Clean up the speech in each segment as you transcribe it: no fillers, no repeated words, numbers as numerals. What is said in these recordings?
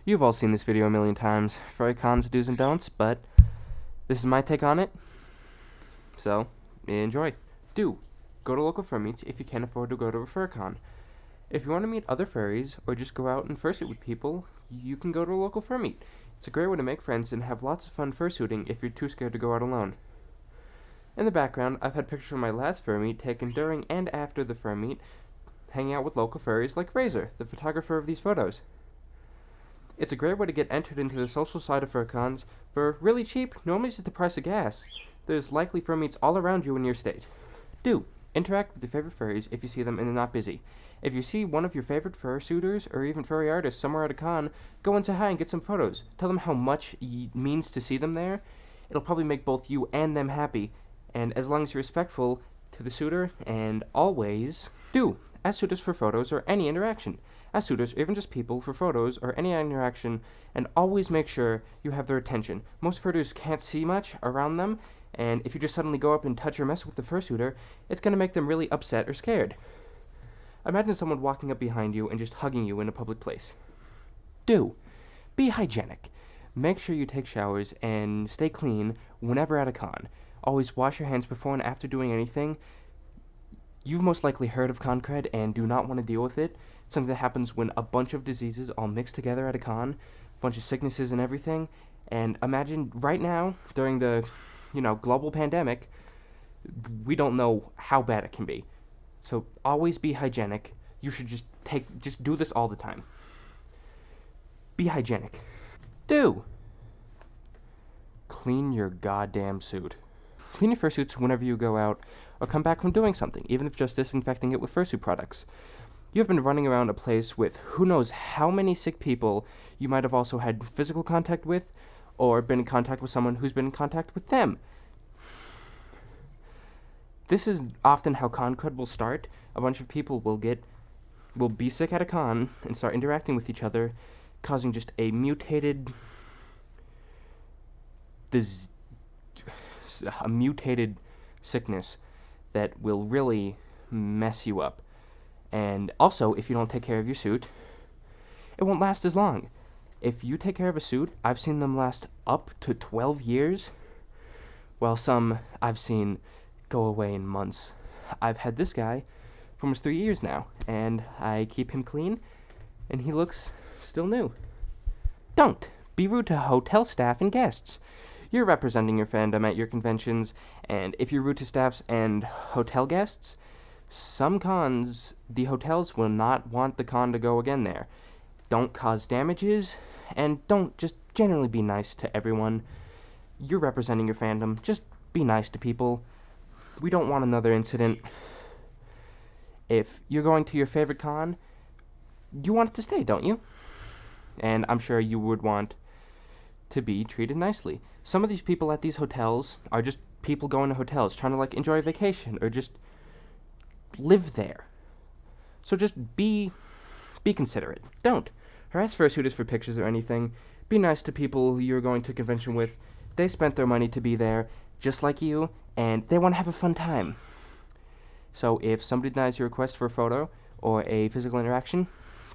You've all seen this video a million times, Furcons do's and don'ts, but this is my take on it, so enjoy. Do go to local furmeets if you can't afford to go to a Furcon. If you want to meet other furries or just go out and fursuit with people, you can go to a local furmeet. It's a great way to make friends and have lots of fun fursuiting if you're too scared to go out alone. In the background, I've had pictures from my last furmeet taken during and after the furmeet, hanging out with local furries like Razor, the photographer of these photos. It's a great way to get entered into the social side of Furcons for really cheap, normally just the price of gas. There's likely furmeets all around you in your state. Do interact with your favorite furries if you see them and they're not busy. If you see one of your favorite fursuiters or even furry artists somewhere at a con, go and say hi and get some photos. Tell them how much it means to see them there. It'll probably make both you and them happy. And as long as you're respectful to the suitor, and always do ask suitors for photos or any interaction. Ask suitors, or even just people, for photos or any interaction, and always make sure you have their attention. Most fursuiters can't see much around them, and if you just suddenly go up and touch or mess with the fursuiter, it's going to make them really upset or scared. Imagine someone walking up behind you and just hugging you in a public place. Do be hygienic. Make sure you take showers and stay clean whenever at a con. Always wash your hands before and after doing anything. You've most likely heard of con cred and do not want to deal with it. It's something that happens when a bunch of diseases all mix together at a con, a bunch of sicknesses and everything. And imagine right now, during the, global pandemic, we don't know how bad it can be. So always be hygienic. You should just do this all the time. Be hygienic. Do clean your goddamn suit. Clean your fursuits whenever you go out or come back from doing something, even if just disinfecting it with fursuit products. You have been running around a place with who knows how many sick people you might have also had physical contact with or been in contact with someone who's been in contact with them. This is often how con crud will start. A bunch of people will be sick at a con and start interacting with each other, causing just a mutated sickness that will really mess you up. And also, if you don't take care of your suit, it won't last as long. If you take care of a suit, I've seen them last up to 12 years, while some I've seen go away in months. I've had this guy for almost 3 years now, and I keep him clean, and he looks still new. Don't be rude to hotel staff and guests. You're representing your fandom at your conventions, and if you're rude to staffs and hotel guests, some cons, the hotels will not want the con to go again there. Don't cause damages, and don't just generally be nice to everyone. You're representing your fandom. Just be nice to people. We don't want another incident. If you're going to your favorite con, you want it to stay, don't you? And I'm sure you would want to be treated nicely. Some of these people at these hotels are just people going to hotels, trying to enjoy a vacation or just live there. So just be considerate. Don't harass fursuiters for pictures or anything. Be nice to people you're going to convention with. They spent their money to be there, just like you, and they want to have a fun time. So if somebody denies your request for a photo or a physical interaction,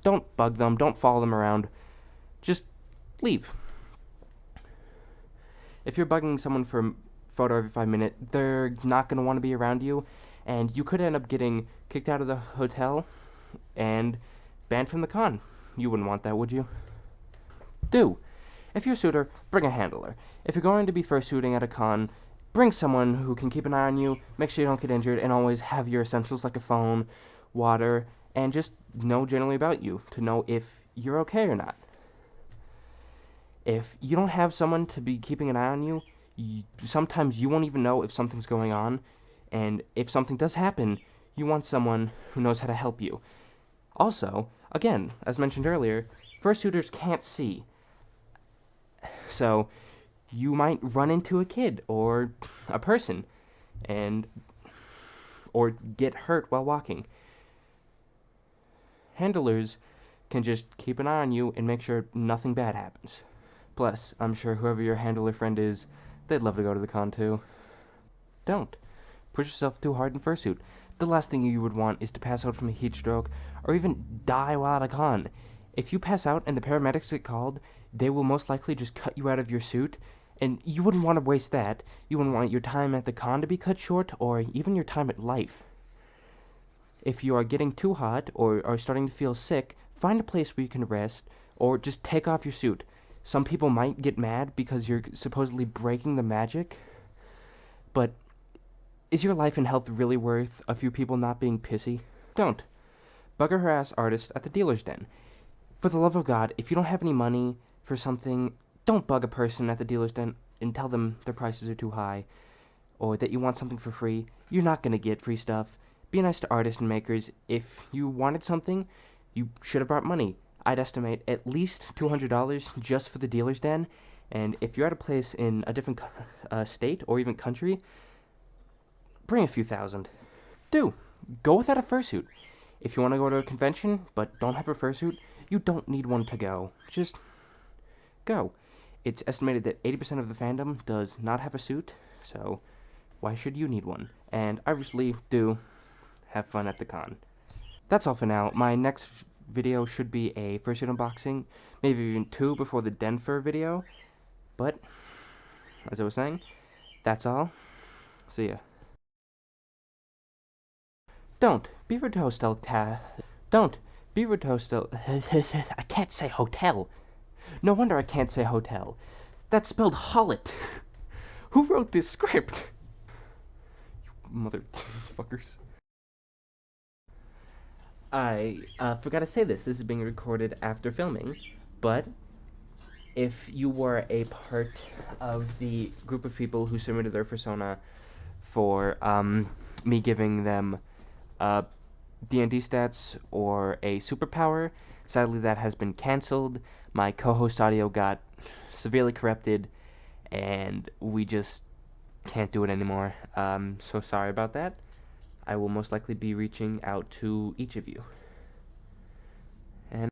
don't bug them, don't follow them around. Just leave. If you're bugging someone for a photo every 5 minutes, they're not going to want to be around you, and you could end up getting kicked out of the hotel and banned from the con. You wouldn't want that, would you? Do. If you're a suitor, bring a handler. If you're going to be fursuiting at a con, bring someone who can keep an eye on you, make sure you don't get injured, and always have your essentials like a phone, water, and just know generally about you to know if you're okay or not. If you don't have someone to be keeping an eye on you, sometimes you won't even know if something's going on, and if something does happen, you want someone who knows how to help you. Also, again, as mentioned earlier, fursuiters can't see. So, you might run into a kid or a person or get hurt while walking. Handlers can just keep an eye on you and make sure nothing bad happens. Plus, I'm sure whoever your handler friend is, they'd love to go to the con too. Don't push yourself too hard in fursuit. The last thing you would want is to pass out from a heat stroke or even die while at a con. If you pass out and the paramedics get called, they will most likely just cut you out of your suit, and you wouldn't want to waste that. You wouldn't want your time at the con to be cut short, or even your time at life. If you are getting too hot or are starting to feel sick, find a place where you can rest, or just take off your suit. Some people might get mad because you're supposedly breaking the magic, but is your life and health really worth a few people not being pissy? Don't. Bug or harass artists at the dealer's den. For the love of God, if you don't have any money for something, don't bug a person at the dealer's den and tell them their prices are too high, or that you want something for free. You're not going to get free stuff. Be nice to artists and makers. If you wanted something, you should have brought money. I'd estimate at least $200 just for the dealer's den, and if you're at a place in a different state or even country, bring a few thousand. Go without a fursuit. If you want to go to a convention but don't have a fursuit, you don't need one to go. Just go. It's estimated that 80% of the fandom does not have a suit, so why should you need one? And obviously, do have fun at the con. That's all for now. My next video should be a fursuit unboxing, maybe even 2 before the Denver video. But, as I was saying, that's all. See ya. Don't be rude to hostel Don't be rude to hostel I can't say hotel. No wonder I can't say hotel. That's spelled Hollet. Who wrote this script? You motherfuckers. I forgot to say this. This is being recorded after filming, but if you were a part of the group of people who submitted their persona for me giving them D&D stats or a superpower, sadly that has been canceled. My co-host audio got severely corrupted, and we just can't do it anymore. So sorry about that. I will most likely be reaching out to each of you. And